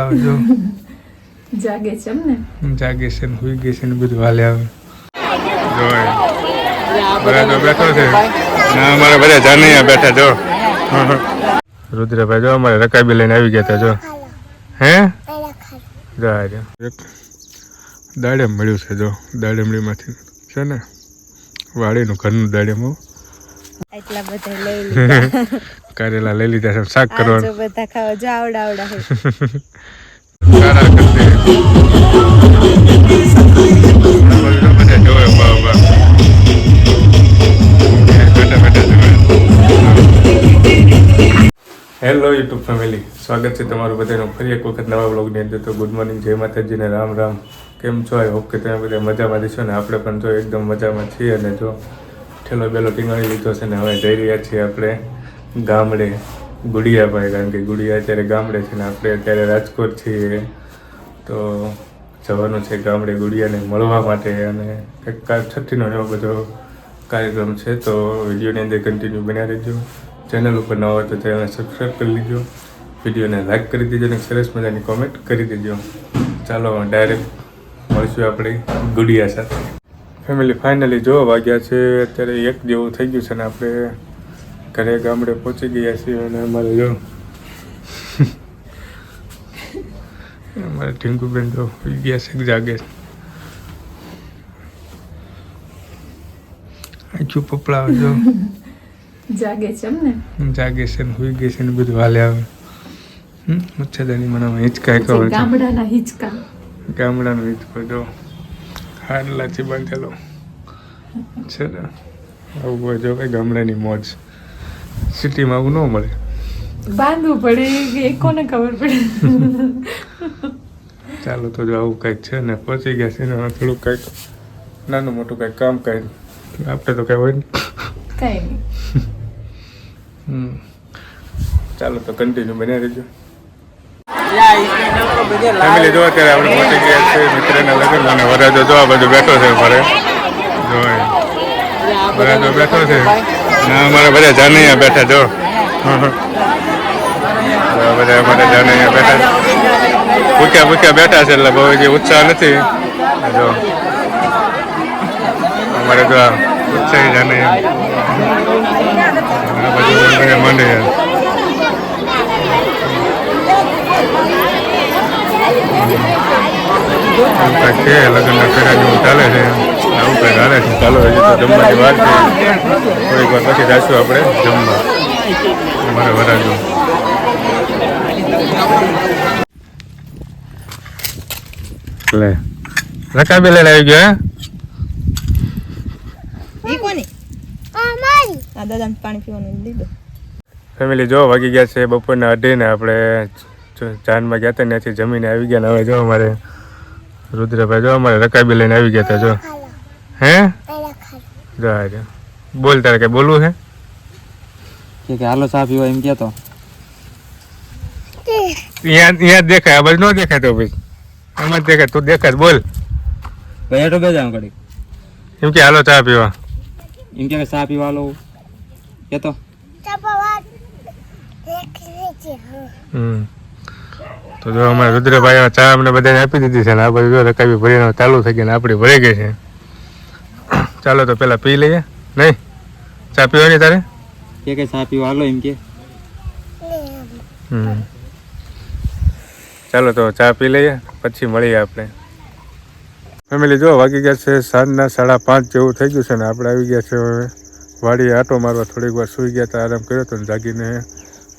આવજો જાગે છે એમ ને જાગે છે ને હુઈ ગઈ છે ને બધું હાલે આવે જોય બધા તો બેઠો છે ના અમારે બધા જાનૈયા બેઠા જો રુદ્રભાઈ જો અમારે રકાબી લઈને આવી ગયા હતા જો હે જાય એક દાડેમ મળ્યું છે જો દાડેમડીમાંથી છે ને વાડીનું ઘરનું દાડેમ એટલા બધા લઈ લીધા કારેલા લઈ લીધા છે શાક કરવાનું જો બધા ખાવા જો આવડા આવડા હે સારા કરતે બધા જોવે બાબા હેલો યુટ્યુબ ફેમિલી, સ્વાગત છે તમારું બધાનું ફરી એક વખત નવા બ્લોગની અંદર. તો ગુડ મોર્નિંગ, જય માતાજીને રામ રામ. કેમ છો? આઈ હોપ કે તમે બધા મજામાં દીશો ને આપણે પણ જો એકદમ મજામાં છીએ. અને જો ઠેલો બેલો ટીંગાણી લીધો છે ને હવે જઈ રહ્યા છીએ આપણે ગામડે ગુડિયાભાઈ, કારણ કે ગુડિયા અત્યારે ગામડે છે ને આપણે અત્યારે રાજકોટ છીએ. તો જવાનું છે ગામડે ગુડિયાને મળવા માટે અને કંઈક છઠ્ઠીનો એવો બધો કાર્યક્રમ છે. તો વિડીયોની અંદર કન્ટિન્યુ બન્યા રહેજો. ચેનલ ઉપર ન હોય તો ચેનલને સબસ્ક્રાઈબ કરી લીજો, વિડીયોને લાઈક કરી દેજો અને સરસ મજાની કોમેન્ટ કરી દેજો. ચાલો ડાયરેક્ટ મળશું આપણે ગુડિયા સાથે. ફેમિલી ફાઇનલી જો વાગ્યા છે અત્યારે 1 જેવું થઈ ગયું છે ને આપણે ઘરે ગામડે પહોંચી ગયા છીએ. અને અમારે જો અમારે ટીંકુબેન તો હોઈ ગયા છે, જાગે આખું પપડાવે જો જાગે છે એમ ને જાગે છે ને હોઈ ગઈ છે ને બધું હાલે આવે. મચ્છરદાની મને હિંચકા ખબર છે, ગામડાના હિંચકા, ગામડાનો હિંચકો જો હાડલાથી બાંધેલો છે ને. આવું જો કઈ ગામડાની મોજ, સિટીમાં આવું ન મળે, બાંધવું પડે એ કોને ખબર પડે. ચાલો તો જો આવું કંઈક છે ને પહોંચી ગયા છે ને થોડુંક કંઈક નાનું મોટું કંઈક કામ કાંઈ આપણે તો કંઈ હોય ને કઈ નહીં. ચાલો તો કન્ટિન્યુ બન્યા રહેજો. ફેમિલી જો અત્યારે આપણે પહોંચી ગયા છે મિત્રના લગ્ન અને વરાજો જો આ બધું બેઠો છે અમારે જો વરાજો બેઠો છે ના અમારે બધા જાનૈયા બેઠા જો બધા અમારે જાનૈયા બેઠા ભૂખ્યા બેઠા છે એટલે બહુ જે ઉત્સાહ નથી. જો અમારે તો ઉત્સાહી જાનૈયા માંડે છે લગ્નના ફેરા જેવું ચાલે છે, આવું કંઈક હાલે છે. ચાલો હજી તો જમવાની વાર છે, થોડીક વાર પછી જઈશું આપણે જમવા અમારે વરાજો. લે રકાબી લઈને આવી ગયો ફેમિલી. જો વાગી ગયા છે બપોરના 2:30 ને આપણે જાનમાં ગયા હતા ત્યાંથી જમીને આવી ગયા ને હવે જો અમારે રુદ્રભાઈ જો અમારે રકાબી લઈને આવી ગયા હતા જો હે જો બોલ તારે કઈ બોલવું છે કે હાલો ચા પીવા એમ કેતો અહીંયા દેખાય, આ બાજુ ન દેખાય તો ભાઈ આમાં જ દેખાય, તું દેખાય બોલ ભાઈ તો બેજા ઘડી એમ કે હાલો ચા પીવા એમ કે ચા પીવા હાલો કેતો તો જો અમારે રુદ્રભાઈ ચા અમને બધાને આપી દીધી છે ને આ બધું જો રકાબી ભરીને ચાલુ થઈ ગઈ ને આપણી ભરાઈ ગઈ છે. ચાલો તો પેલા પી લઈએ. નહીં ચા પીવાની તારે કે ચા પીવા હાલો એમ કે ચાલો તો ચા પી લઈએ પછી મળીએ આપણે. ફેમિલી જો વાગી ગયા છે સાંજના 5:30 જેવું થઈ ગયું છે ને આપણે આવી ગયા છે હવે વાડીએ આટો મારવા. થોડીક વાર સૂઈ ગયા હતા, આરામ કર્યો હતો ને જાગીને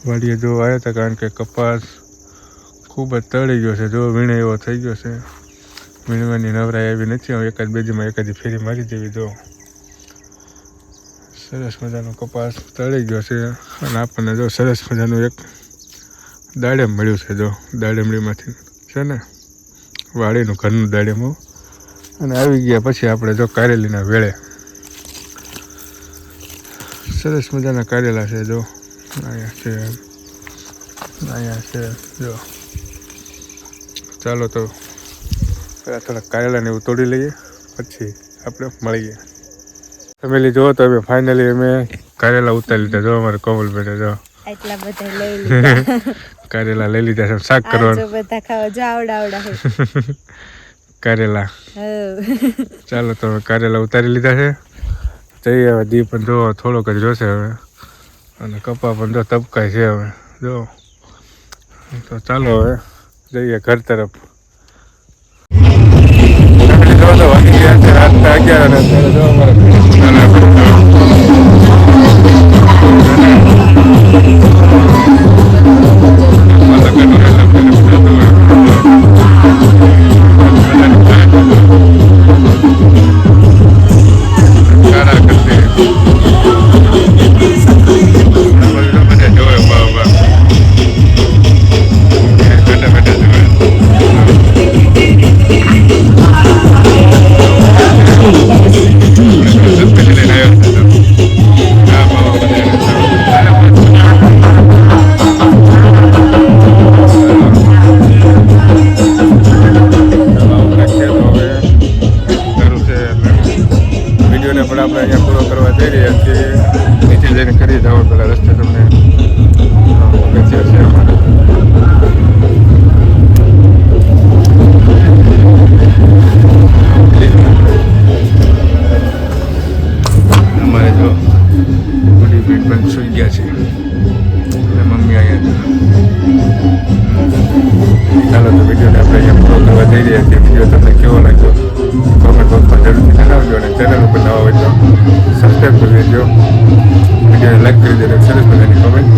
વાડીએ જો આવ્યા હતા, કારણ કે કપાસ ખૂબ જ તળી ગયો છે. જો વીણે એવો થઈ ગયો છે, વીણવાની નવરાઈ આવી નથી. હવે એકાદ બેજીમાં એકાદી ફેરી મારી દેવી. જો સરસ મજાનો કપાસ તળી ગયો છે અને આપણને જો સરસ મજાનું એક દાડેમ મળ્યું છે. જો દાડેમડીમાંથી છે ને વાડીનું ઘરનું દાડેમ. અને આવી ગયા પછી આપણે જો કારેલીના વેળે સરસ મજાના કારેલા છે. જો અહીંયા છે જો. ચાલો તો પહેલાં થોડાક કારેલાને એવું તોડી લઈએ પછી આપણે મળીએ. ફેમિલી જો તો અમે ફાઇનલી અમે કારેલા ઉતારી લીધા. જો અમારે કોમલ બેઠા જો એટલા બધા લઈ લીધા કારેલા લઈ લીધા છે શાક આજો કરવાનું બધા ખાવા જો આવડા હે કારેલા હવ. ચાલો તો હવે કારેલા ઉતારી લીધા છે જઈએ હવે દી પણ જો થોડોક જ જોશે હવે અને કપા પણ જો તબકાય છે હવે જો તો ચાલો હવે જઈએ ઘર તરફ જો તો વાગી ગયા છે રાતના 11 અને અત્યારે જો અમારે વિડીયોને પણ આપણે અહીંયા પૂરો કરવા જઈ રહ્યા છીએ નીચે જઈને કરી જાઓ પેલા રસ્તે તમને પગથિયા છે અમારે અમારે જો બધી ભીડ બંધ સુઈ ગયા છે અને મમ્મી અહીંયા ચાલો તો વિડીયોને આપણે અહીંયા પૂરો કરવા જઈ રહ્યા છીએ વિડીયો તમને કેવો લાગ્યો કોમેન્ટ બોક્સમાં જરૂરથી જણાવજો અને ચેનલ ઉપર નવા હોય તો સબસ્ક્રાઈબ કરી દેજો વિડીયોને લાઈક કરી દેજો સરસ મજાની કોમેન્ટ